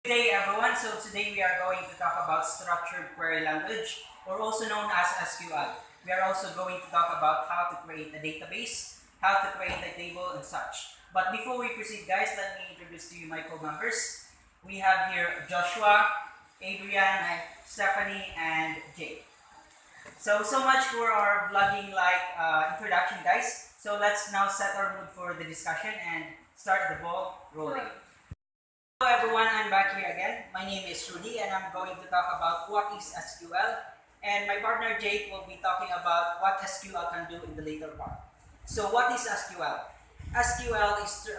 Good day everyone. So today we are going to talk about structured query language, or also known as SQL. We are also going to talk about how to create a database, how to create a table and such. But before we proceed guys, let me introduce to you my co-members. We have here Joshua, Adrian, Stephanie, and Jake. So much for our vlogging introduction guys. So let's now set our mood for the discussion and start the ball rolling. Hello everyone, I'm back here again. My name is Rudy and I'm going to talk about what is SQL, and my partner Jake will be talking about what SQL can do in the later part. So what is SQL? SQL is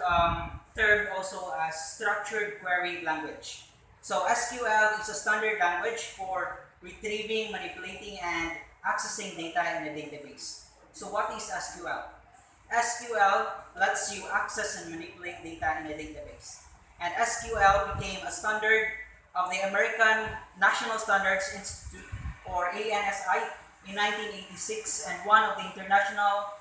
termed also as structured query language. So SQL is a standard language for retrieving, manipulating, and accessing data in a database. So what is SQL? SQL lets you access and manipulate data in a database. And SQL became a standard of the American National Standards Institute, or ANSI, in 1986, and one of the International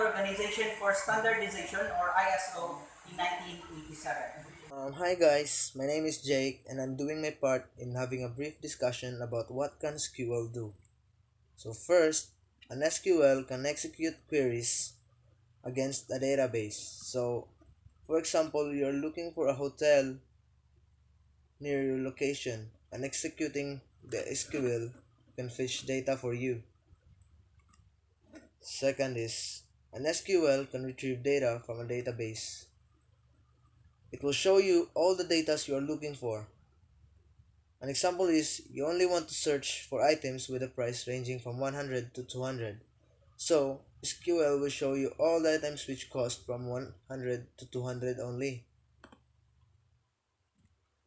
Organization for Standardization, or ISO, in 1987. Hi guys, my name is Jake and I'm doing my part in having a brief discussion about what can SQL do. So first, an SQL can execute queries against a database. So for example, you're looking for a hotel near your location and executing the SQL can fetch data for you. Second is, an SQL can retrieve data from a database. It will show you all the data you are looking for. An example is you only want to search for items with a price ranging from 100 to 200. So, SQL will show you all the items which cost from 100 to 200 only.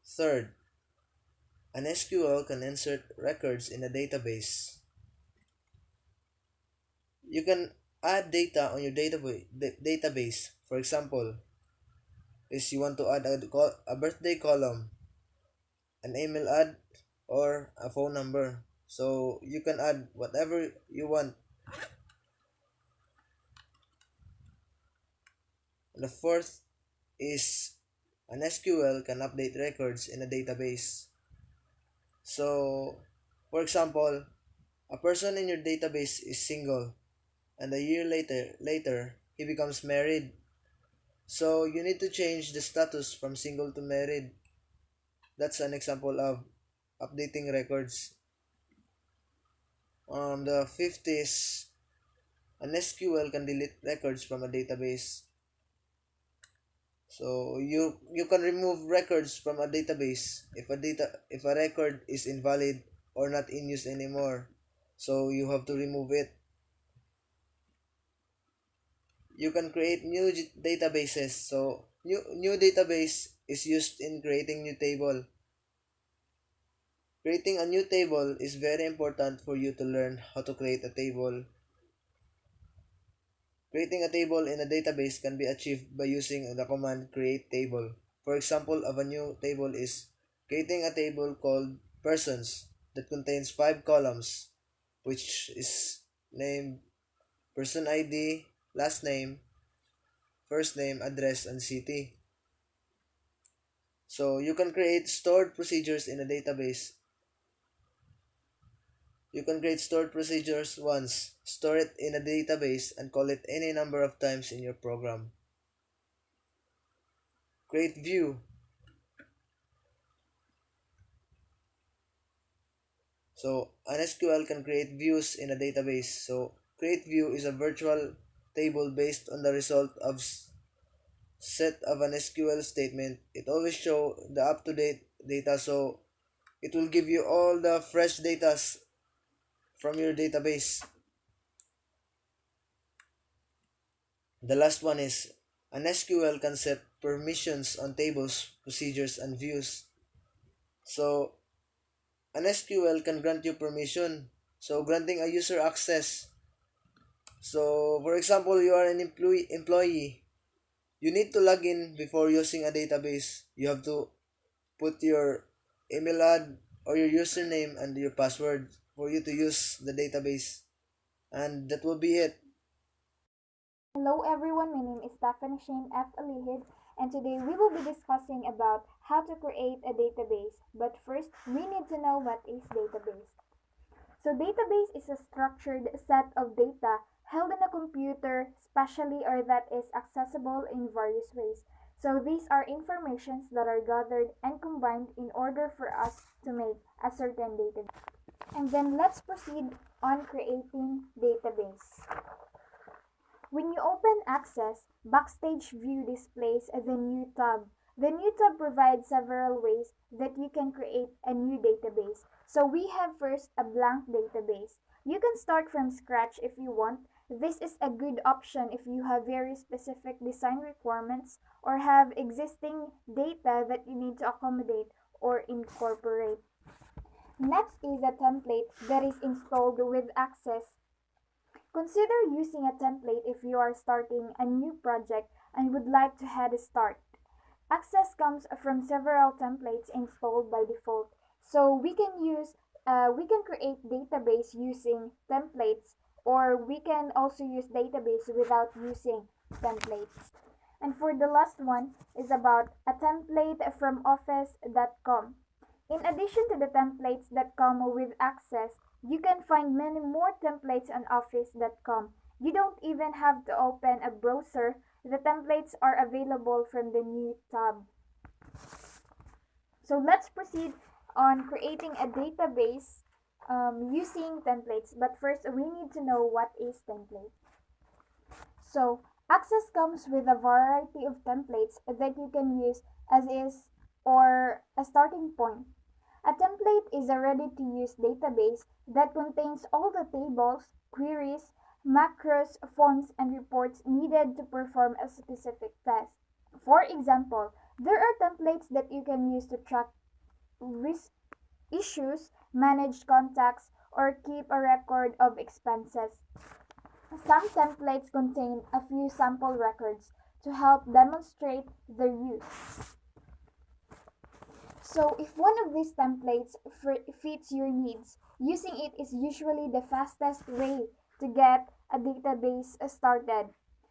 Third, an SQL can insert records in a database. You can add data on your database. For example, is you want to add a birthday column, an email ad, or a phone number. So you can add whatever you want. And the fourth is an SQL can update records in a database. So, for example, a person in your database is single and a year later he becomes married. So, you need to change the status from single to married. That's an example of updating records. The fifth is an SQL can delete records from a database. So you can remove records from a database if a record is invalid or not in use anymore. So you have to remove it. You can create new databases. So new database is used in creating new table. Creating a new table is very important for you to learn how to create a table. Creating a table in a database can be achieved by using the command create table. For example of a new table is creating a table called persons that contains 5 columns, which is name, person ID, last name, first name, address, and city. So you can create stored procedures in a database. You can create stored procedures once, store it in a database, and call it any number of times in your program. Create view. So an SQL can create views in a database. So create view is a virtual table based on the result of set of an SQL statement. It always show the up-to-date data, so it will give you all the fresh data from your database. The last one is an SQL can set permissions on tables, procedures, and views. So an SQL can grant you permission. So granting a user access. So for example, you are an employee. You need to log in before using a database. You have to put your email ad or your username and your password for you to use the database. And that will be it. Hello everyone, my name is Stephanie Shane F. Alihid, and today we will be discussing about how to create a database. But first, we need to know what is database. So database is a structured set of data held in a computer, specially or that is accessible in various ways. So these are informations that are gathered and combined in order for us to make a certain database. And then let's proceed on creating database. When you open Access, Backstage View displays the New tab. The New tab provides several ways that you can create a new database. So we have first a blank database. You can start from scratch if you want. This is a good option if you have very specific design requirements or have existing data that you need to accommodate or incorporate. Next is a template that is installed with Access. Consider using a template if you are starting a new project and would like to head start. Access comes from several templates installed by default, so we can create database using templates, or we can also use database without using templates. And for the last one is about a template from office.com. In addition to the templates that come with Access, you can find many more templates on office.com. You don't even have to open a browser. The templates are available from the New tab. So let's proceed on creating a database using templates. But first, we need to know what is template. So Access comes with a variety of templates that you can use as is or a starting point. A template is a ready-to-use database that contains all the tables, queries, macros, forms, and reports needed to perform a specific task. For example, there are templates that you can use to track risk issues, manage contacts, or keep a record of expenses. Some templates contain a few sample records to help demonstrate their use. So if one of these templates fits your needs, using it is usually the fastest way to get a database started.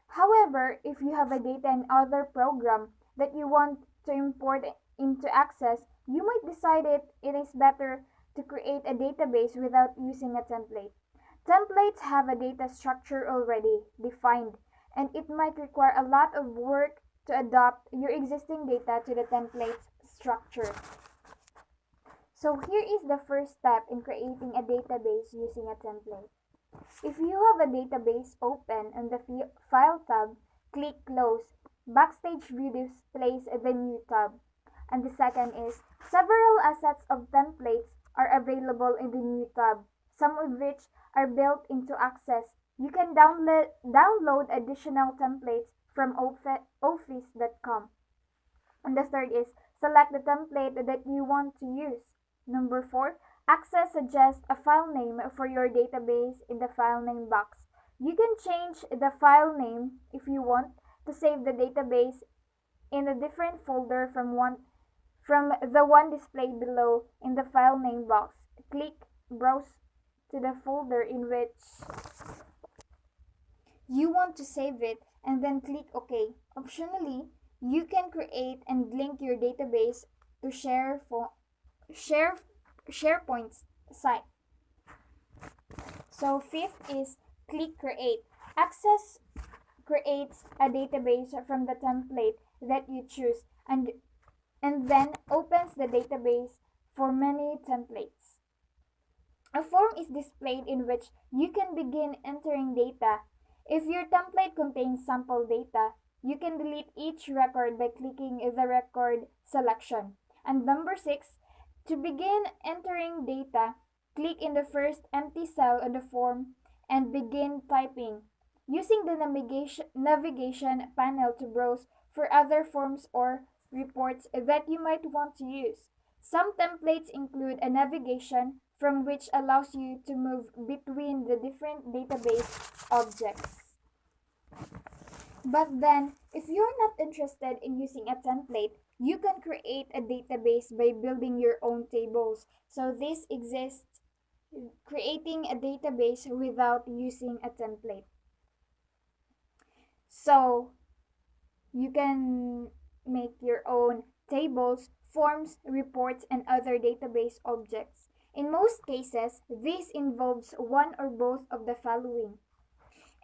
However, if you have a data in other program that you want to import into Access, you might decide it is better to create a database without using a template. Templates have a data structure already defined, and it might require a lot of work to adapt your existing data to the template's structure. So here is the first step in creating a database using a template. If you have a database open on the File tab, click Close. Backstage View displays the New tab. And the second is, several assets of templates are available in the New tab, some of which are built into Access. You can download additional templates from office.com. And the third is, select the template that you want to use. Number 4, Access suggests a file name for your database in the file name box. You can change the file name if you want to save the database in a different folder from the one displayed below in the file name box. Click Browse to the folder in which you want to save it and then click OK. Optionally, you can create and link your database to SharePoint site. So fifth is click Create. Access creates a database from the template that you choose and then opens the database for many templates. A form is displayed in which you can begin entering data. If your template contains sample data, you can delete each record by clicking the record selection. And number 6, to begin entering data, click in the first empty cell on the form and begin typing, using the navigation panel to browse for other forms or reports that you might want to use. Some templates include a navigation from which allows you to move between the different database objects. But then, if you're not interested in using a template, you can create a database by building your own tables. So this exists, creating a database without using a template. So you can make your own tables, forms, reports, and other database objects. In most cases, this involves one or both of the following: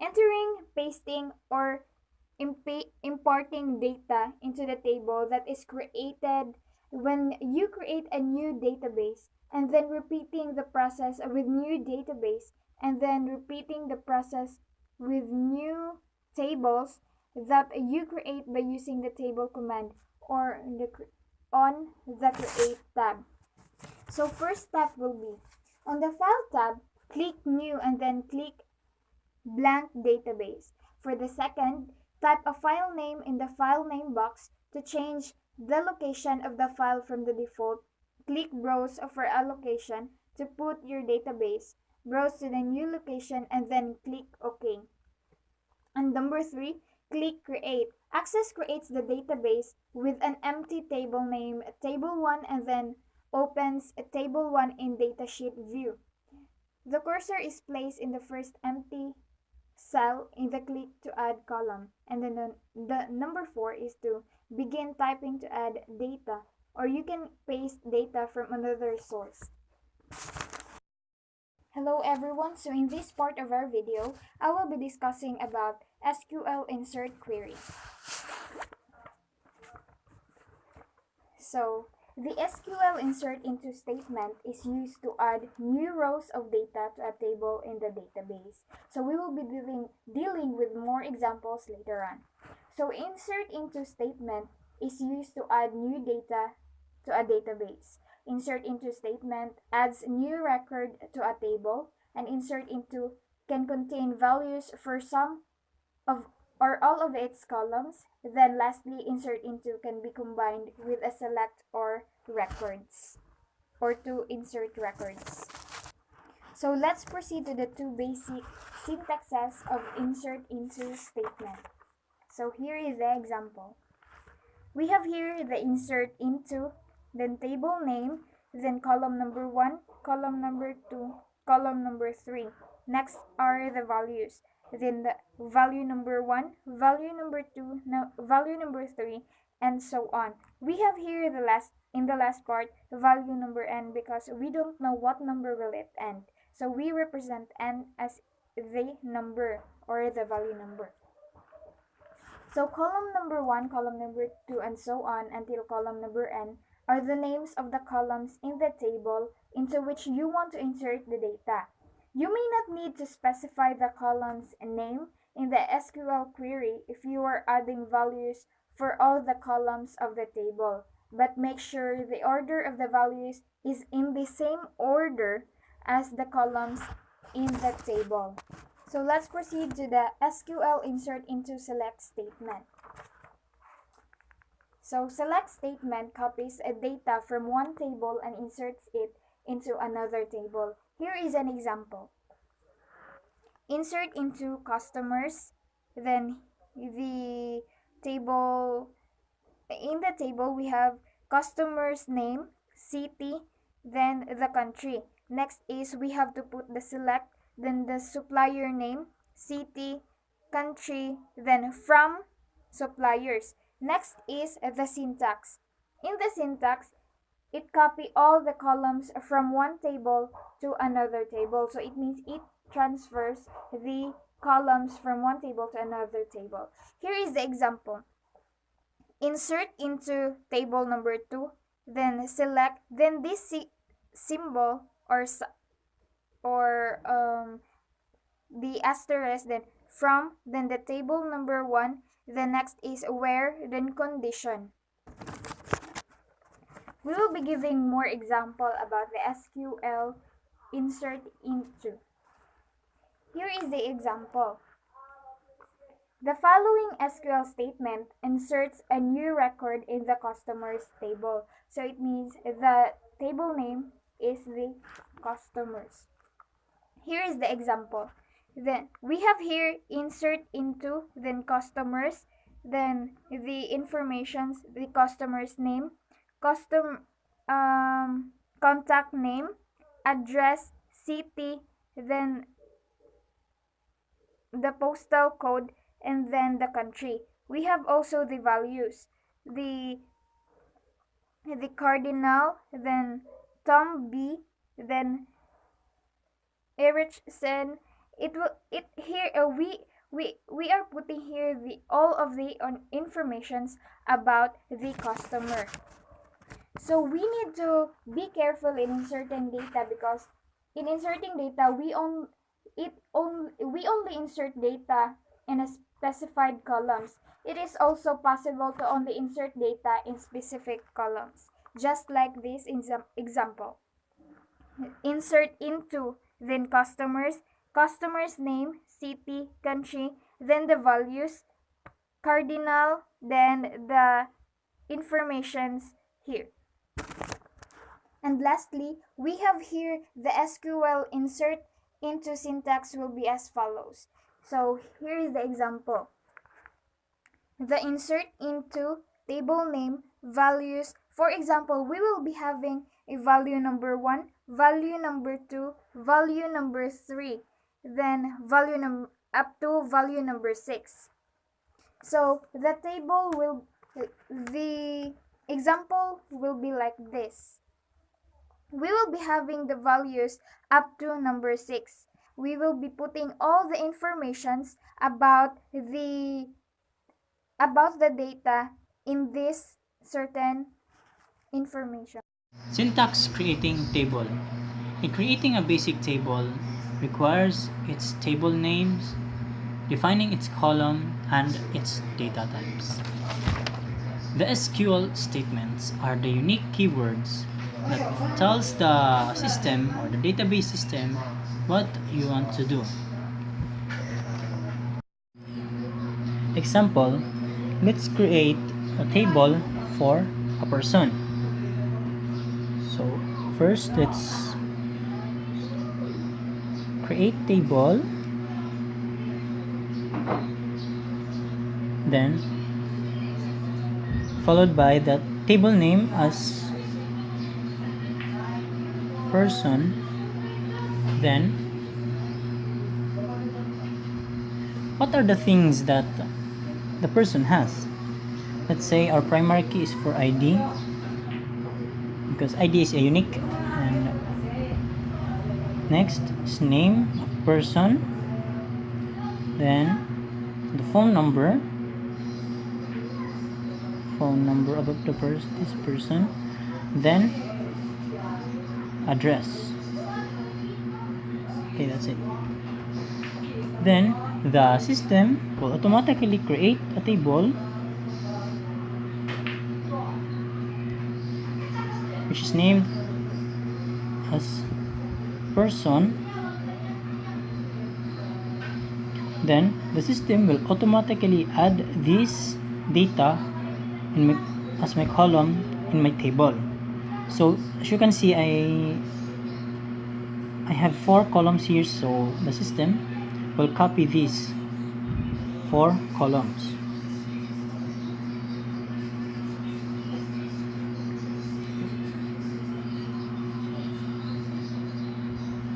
entering, pasting, or importing data into the table that is created when you create a new database, and then repeating the process with new database, and then repeating the process with new tables that you create by using the table command or on the create tab. So first step will be on the file tab, click new and then click blank database. For the second, type a file name in the file name box to change the location of the file from the default. Click browse for a location to put your database. Browse to the new location and then click OK. And number 3, click create. Access creates the database with an empty table name table1 and then opens table1 in datasheet view. The cursor is placed in the first empty cell in the click to add column, and then the number 4 is to begin typing to add data, or you can paste data from another source. Hello everyone, so in this part of our video, I will be discussing about Sql Insert Query. So, the SQL insert into statement is used to add new rows of data to a table in the database. So we will be dealing with more examples later on. So insert into statement is used to add new data to a database. Insert into statement adds new record to a table, and insert into can contain values for some of or all of its columns. Then lastly, insert into can be combined with a select or records, or to insert records. So let's proceed to the two basic syntaxes of insert into statement. So here is the example. We have here the insert into, then table name, then column number 1, column number 2, column number 3. Next are the values. Then the value number 1, value number 2, value number 3, and so on. We have here in the last part value number n because we don't know what number will it end. So we represent n as the number or the value number. So column number 1, column number 2, and so on until column number n are the names of the columns in the table into which you want to insert the data. You may not need to specify the column's name in the SQL query if you are adding values for all the columns of the table, but make sure the order of the values is in the same order as the columns in the table. So let's proceed to the SQL insert into select statement. So select statement copies a data from one table and inserts it into another table. Here is an example. Insert into customers, then the table, in the table we have customer's name, city, then the country. Next is we have to put the select, then the supplier name, city, country, then from suppliers. Next is the syntax. In the syntax, it copy all the columns from one table to another table. So it means it transfers the columns from one table to another table. Here is the example. Insert into table number 2, then select, then this symbol or the asterisk, then from, then the table number 1, the next is where, then condition. We will be giving more example about the SQL insert into. Here is the example. The following SQL statement inserts a new record in the customers table. So it means the table name is the customers. Here is the example. Then we have here insert into, then customers, then the informations, the customer's name, contact name, address, city, then the postal code, and then the country. We have also the values. the cardinal, then Tom B, then Erichsen. It will it here we are putting here the all of the informations about the customer. So we need to be careful in inserting data, because in inserting data we only insert data in a specified columns. It is also possible to only insert data in specific columns, just like this example. Insert into, then customer's name, city, country, then the values, cardinal, then the informations here. And lastly, we have here the SQL insert into syntax will be as follows. So here is the example. The insert into table name values. For example, we will be having a value number 1, value number 2, value number 3, then value up to value number 6. So the example will be like this. We will be having the values up to number 6. We will be putting all the informations about the data in this certain information. Syntax creating table. In creating a basic table requires its table names, defining its column, and its data types. The SQL statements are the unique keywords that tells the system or the database system what you want to do. Example, let's create a table for a person. So first let's create table, then followed by the table name as person, then what are the things that the person has. Let's say our primary key is for ID, because ID is a unique, and next is name of person, then the phone number of this person, then address. Okay, that's it. Then the system will automatically create a table which is named as person. Then the system will automatically add this data as my column in my table. So as you can see, I have 4 columns here, so the system will copy these 4 columns.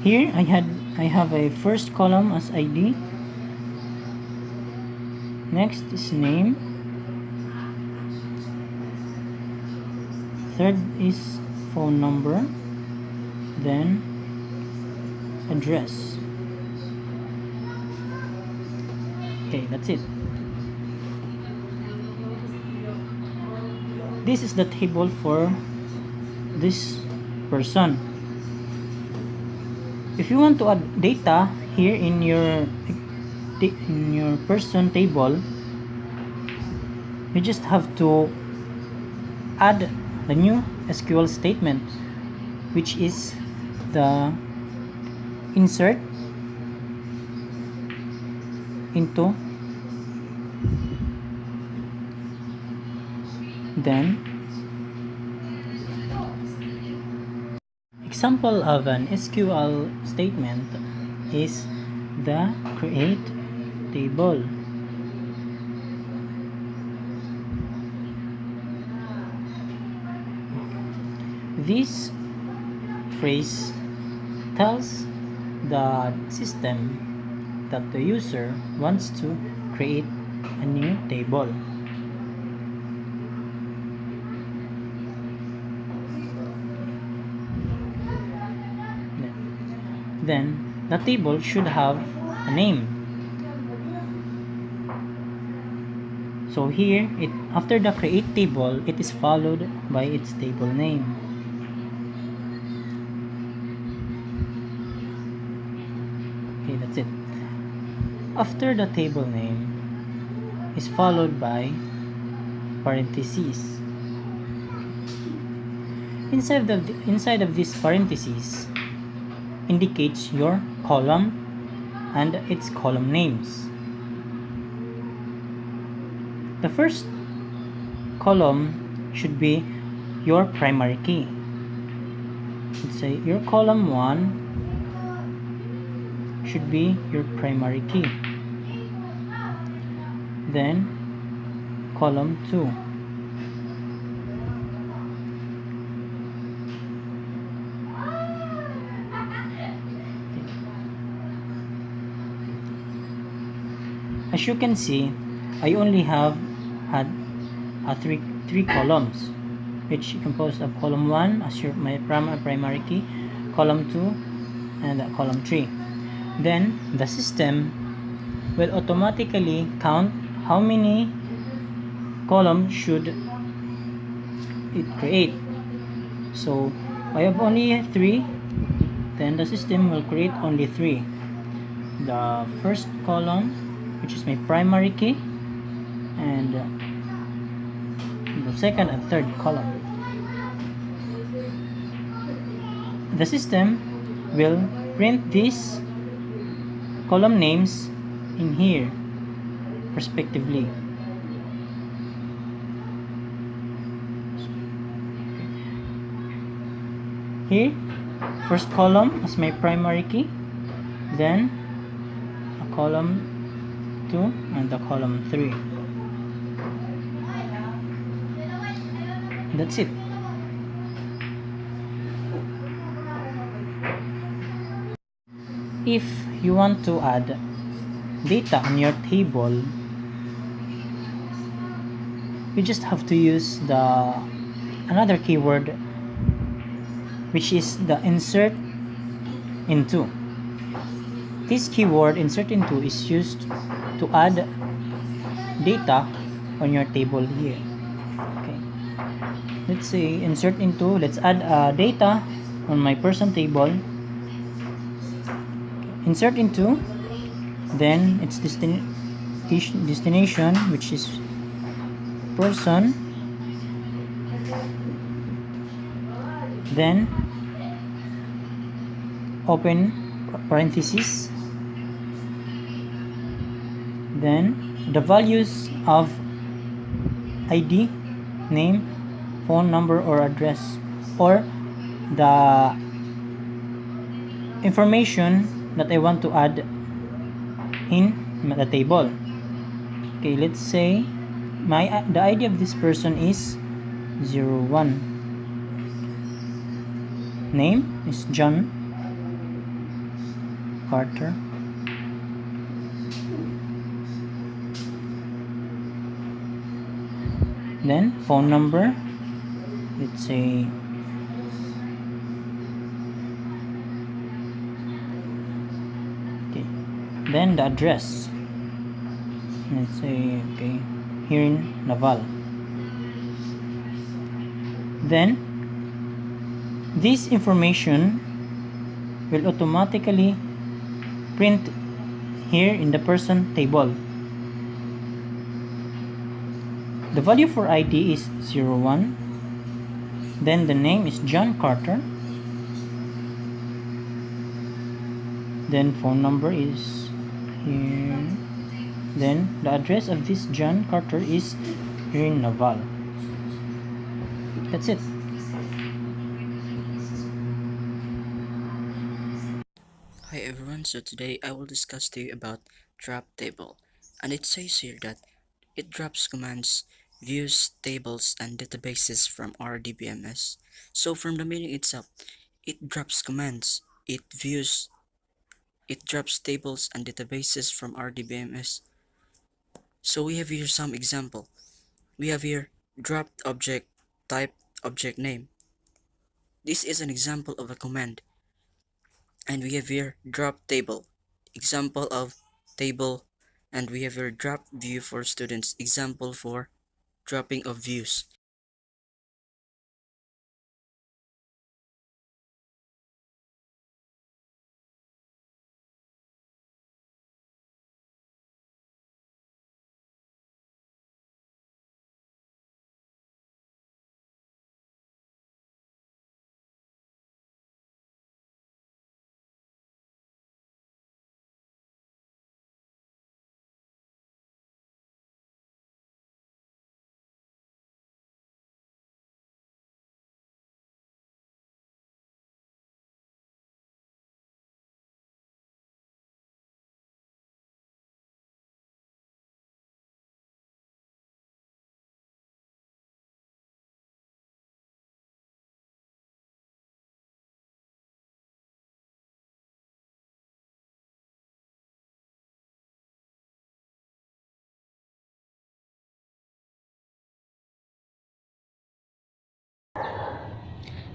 Here I have a first column as ID, next is name, third is phone number, then address. Okay, that's it. This is the table for this person. If you want to add data here in your person table, you just have to add the new SQL statement, which is the insert into, then example of an SQL statement is the create table. This phrase tells the system that the user wants to create a new table. then the table should have a name. So here, after the create table, it is followed by its table name. Okay, that's it. After the table name is followed by parentheses. Inside of this parentheses indicates your column and its column names. The first column should be your primary key. Let's say your column 1 should be your primary key. Then column 2. As you can see, I only had three columns, which composed of column 1 as my primary key, column 2, and column 3. Then the system will automatically count how many columns should it create. So I have only 3, then the system will create only 3. The first column, which is my primary key, and the second and third column. The system will print these column names in here respectively. Here, first column as my primary key, then a column 2 and the column 3. That's it. If you want to add data on your table, you just have to use another keyword, which is the insert into. This keyword insert into is used to add data on your table here. Okay, let's say insert into, let's add data on my person table. Insert into, then its destination, which is person, then open parentheses, then the values of ID, name, phone number or address, or the information that I want to add in the table. Okay, let's say the ID of this person is 01. Name is John Carter. Then phone number, let's say then the address, let's say here in Naval. Then this information will automatically print here in the person table. The value for ID is 01, then the name is John Carter, then phone number is here, then the address of this John Carter is here in Naval. That's it. Hi everyone, so today I will discuss to you about drop table, and it says here that it drops commands, views, tables, and databases from our DBMS. So from the meaning itself, it drops commands, it drops tables and databases from our DBMS. So we have here some example. We have here dropped object type object name. This is an example of a command. And we have here drop table, example of table, and we have here drop view for students, example for dropping of views.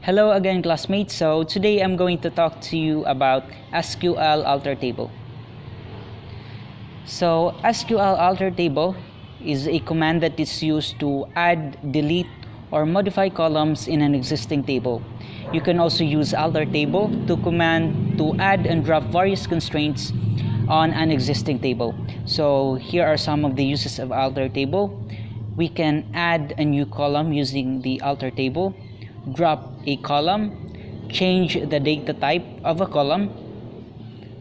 Hello again, classmates. So today I'm going to talk to you about SQL alter table. So SQL alter table is a command that is used to add, delete, or modify columns in an existing table. You can also use alter table to command to add and drop various constraints on an existing table. So here are some of the uses of alter table. We can add a new column using the alter table, drop a column, change the data type of a column,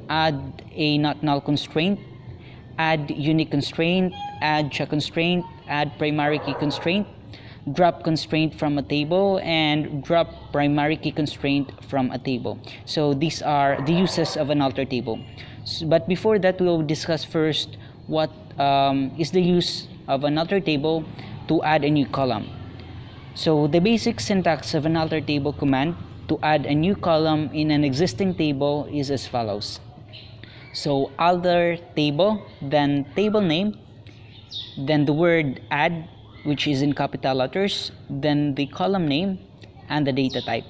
add a not null constraint, add unique constraint, add check constraint, add primary key constraint, drop constraint from a table, and drop primary key constraint from a table. So these are the uses of an alter table. But before that, we'll discuss first what is the use of an alter table to add a new column. So the basic syntax of an alter table command to add a new column in an existing table is as follows. So alter table, then table name, then the word add, which is in capital letters, then the column name, and the data type.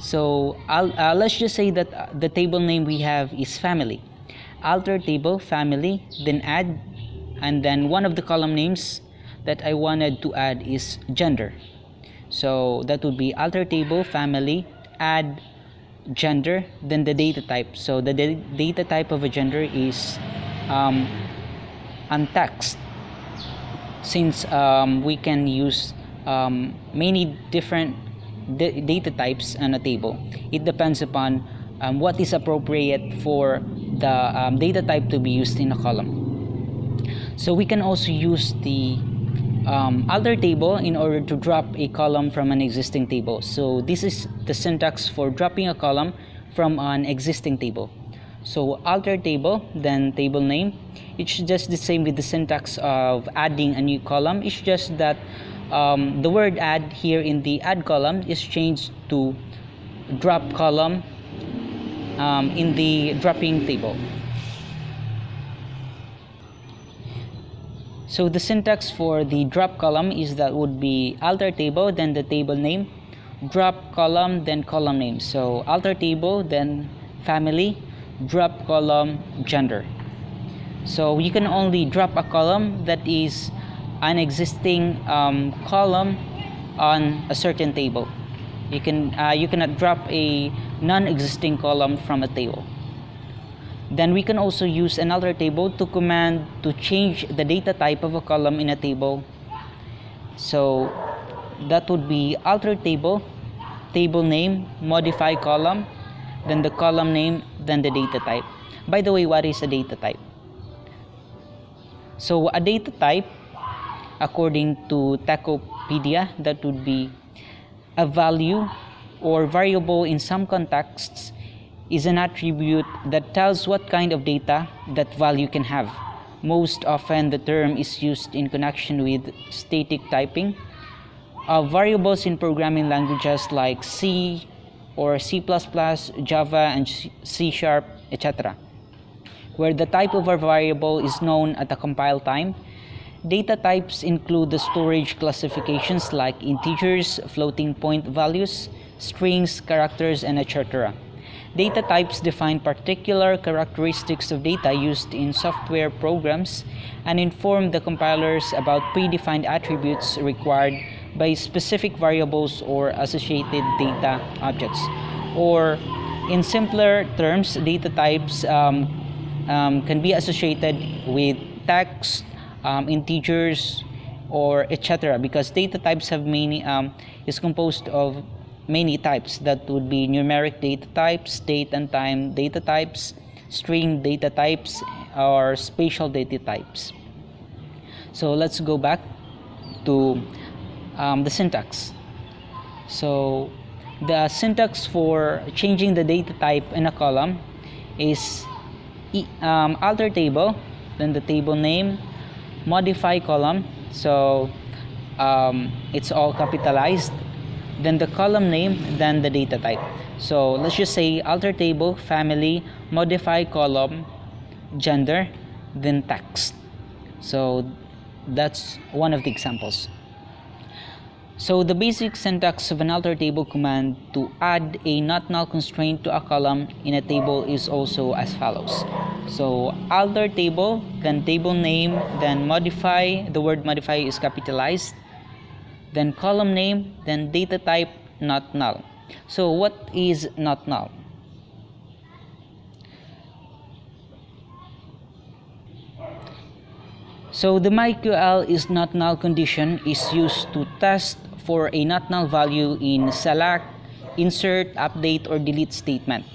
So let's just say that the table name we have is family. Alter table, family, then add, and then one of the column names that I wanted to add is gender. So that would be alter table, family, add, gender, then the data type. So the data type of a gender is untext, since we can use many different data types on a table. It depends upon what is appropriate for the data type to be used in a column. So we can also use the alter table in order to drop a column from an existing table. So this is the syntax for dropping a column from an existing table. So alter table, then table name. It's just the same with the syntax of adding a new column. It's just that the word add here in the add column is changed to drop column in the dropping table. So the syntax for the drop column is that would be alter table, then the table name, drop column, then column name. So alter table, then family, drop column, gender. So you can only drop a column that is an existing column on a certain table. You cannot drop a non-existing column from a table. Then we can also use an alter table to command to change the data type of a column in a table. So that would be alter table, table name, modify column, then the column name, then the data type. By the way, what is a data type? So a data type, according to Techopedia, that would be a value or variable in some contexts is an attribute that tells what kind of data that value can have. Most often the term is used in connection with static typing of variables in programming languages like C or C++, Java, and C#, etc., where the type of a variable is known at the compile time. Data types include the storage classifications like integers, floating point values, strings, characters, and etc. Data types define particular characteristics of data used in software programs and inform the compilers about predefined attributes required by specific variables or associated data objects. Or in simpler terms, data types can be associated with text, integers, or etc. because data types have many is composed of many types. That would be numeric data types, date and time data types, string data types, or spatial data types. So let's go back to the syntax. So the syntax for changing the data type in a column is alter table, then the table name, modify column, so it's all capitalized, then the column name, then the data type. So let's just say alter table, family, modify column, gender, then text. So that's one of the examples. So the basic syntax of an alter table command to add a not null constraint to a column in a table is also as follows. So alter table, then table name, then modify, the word modify is capitalized, then column name, then data type, not null. So what is not null? So the MySQL is not null condition is used to test for a not null value in select, insert, update, or delete statement.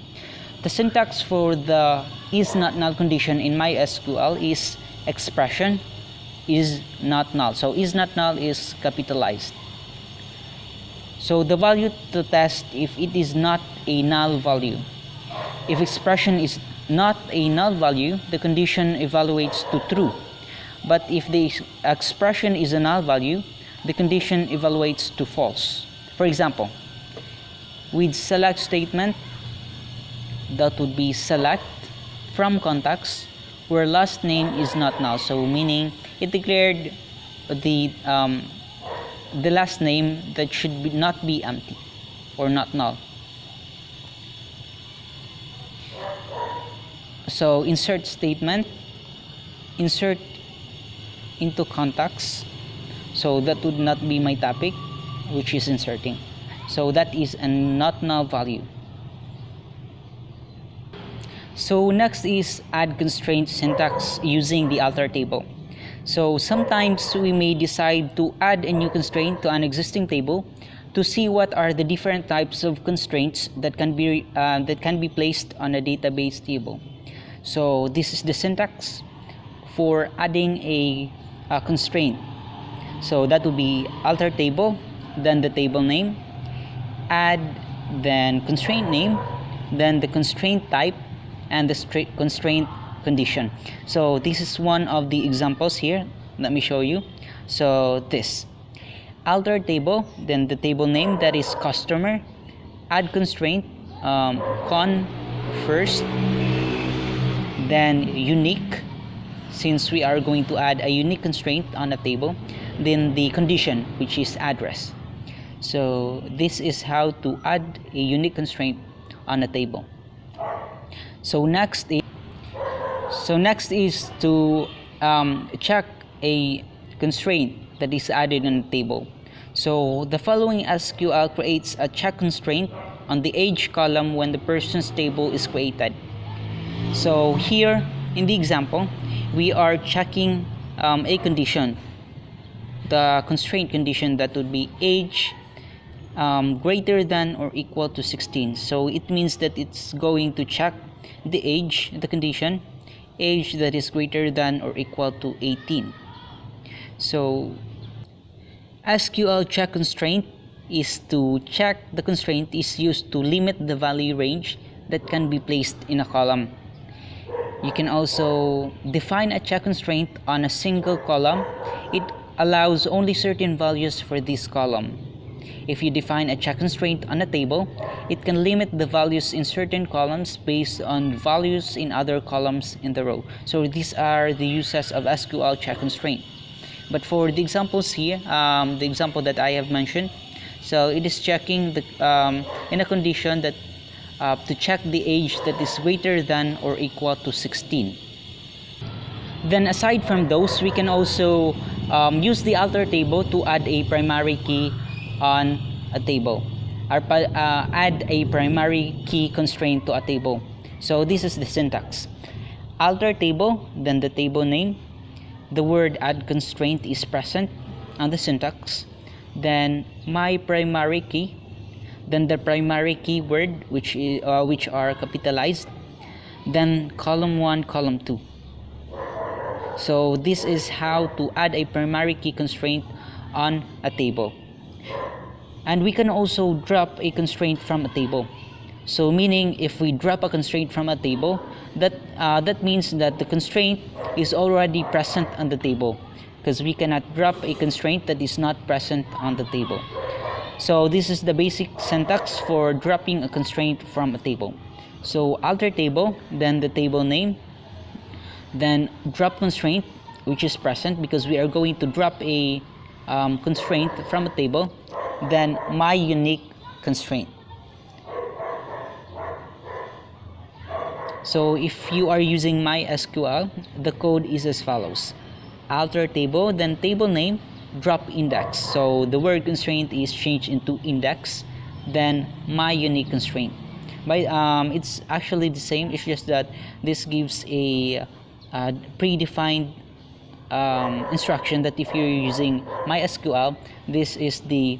The syntax for the is not null condition in MySQL is expression is not null. So is not null is capitalized. So the value to test if it is not a null value. If expression is not a null value, the condition evaluates to true. But if the expression is a null value, the condition evaluates to false. For example, with select statement, that would be select from contacts where last name is not null. So meaning it declared the last name that should not be empty or not null. So insert statement, insert into contacts, so that would not be my topic, which is inserting. So that is a not null value. So next is add constraint syntax using the alter table. So sometimes we may decide to add a new constraint to an existing table to see what are the different types of constraints that can be placed on a database table. So this is the syntax for adding a constraint. So that will be alter table, then the table name, add, then constraint name, then the constraint type, and the constraint condition. So this is one of the examples here. Let me show you. So this alter table, then the table name, that is customer, add constraint, con first, then unique, since we are going to add a unique constraint on a table, then the condition, which is address. So this is how to add a unique constraint on a table. So next is to check a constraint that is added in the table. So the following SQL creates a check constraint on the age column when the person's table is created. So here in the example, we are checking a condition, the constraint condition, that would be age greater than or equal to 16. So it means that it's going to check the age, the condition, age that is greater than or equal to 18. So SQL check constraint is to check the constraint is used to limit the value range that can be placed in a column. You can also define a check constraint on a single column. It allows only certain values for this column. If you define a check constraint on a table, it can limit the values in certain columns based on values in other columns in the row. So these are the uses of SQL check constraint. But for the examples here, the example that I have mentioned, so it is checking the in a condition that to check the age that is greater than or equal to 16. Then aside from those, we can also use the alter table to add a primary key on a table, or add a primary key constraint to a table. So this is the syntax: alter table, then the table name, the word add constraint is present on the syntax, then my primary key, then the primary keyword which are capitalized, then column 1, column 2. So this is how to add a primary key constraint on a table. And we can also drop a constraint from a table. So meaning, if we drop a constraint from a table, that means that the constraint is already present on the table, because we cannot drop a constraint that is not present on the table. So this is the basic syntax for dropping a constraint from a table. So alter table, then the table name, then drop constraint, which is present because we are going to drop a constraint from a table, then my unique constraint. So if you are using MySQL, the code is as follows: alter table, then table name, drop index. So the word constraint is changed into index, then my unique constraint. It's actually the same, it's just that this gives a predefined instruction that if you're using MySQL, this is the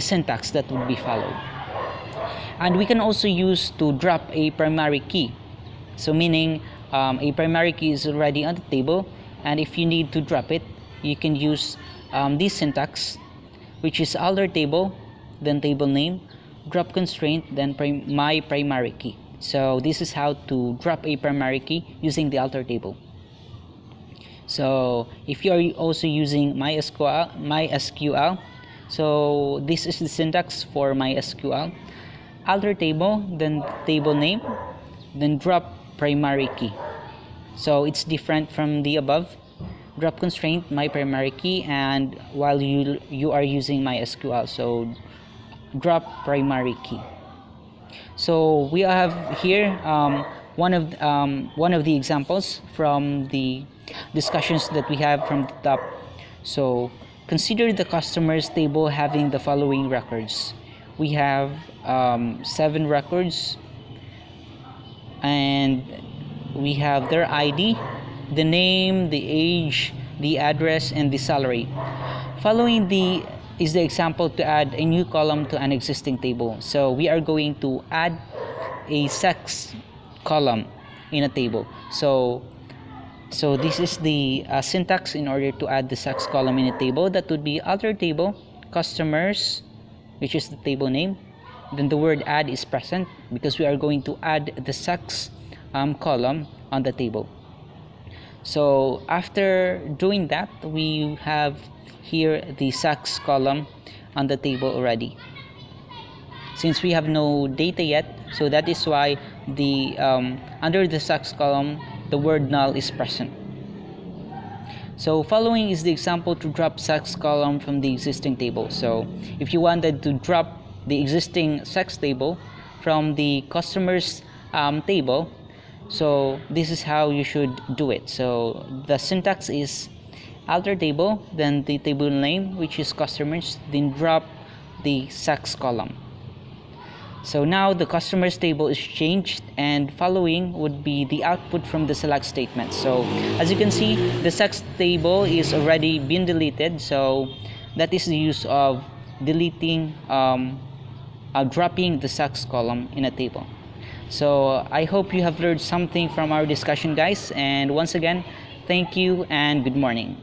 syntax that would be followed. And we can also use to drop a primary key. So meaning a primary key is already on the table, and if you need to drop it, you can use this syntax, which is alter table, then table name, drop constraint, then my primary key. So this is how to drop a primary key using the alter table. So if you are also using MySQL, so this is the syntax for MySQL: alter table, then table name, then drop primary key. So it's different from the above: drop constraint, my primary key, and while you are using MySQL, so drop primary key. So we have here one of the examples from the discussions that we have from the top. So consider the customers table having the following records. We have 7 records, and we have their ID, the name, the age, the address, and the salary. Following is the example to add a new column to an existing table. So we are going to add a sex column in a table. So this is the syntax in order to add the sex column in a table. That would be alter table, customers, which is the table name, then the word add is present because we are going to add the sex column on the table. So after doing that, we have here the sex column on the table already. Since we have no data yet, so that is why the under the sex column the word null is present. So following is the example to drop sex column from the existing table. So if you wanted to drop the existing sex table from the customers table, so this is how you should do it. So the syntax is alter table, then the table name, which is customers, then drop the sex column. So now the customers table is changed, and following would be the output from the select statement. So as you can see, the sex table is already been deleted. So that is the use of deleting dropping the sex column in a table. So I hope you have learned something from our discussion, guys, and once again, thank you and good morning.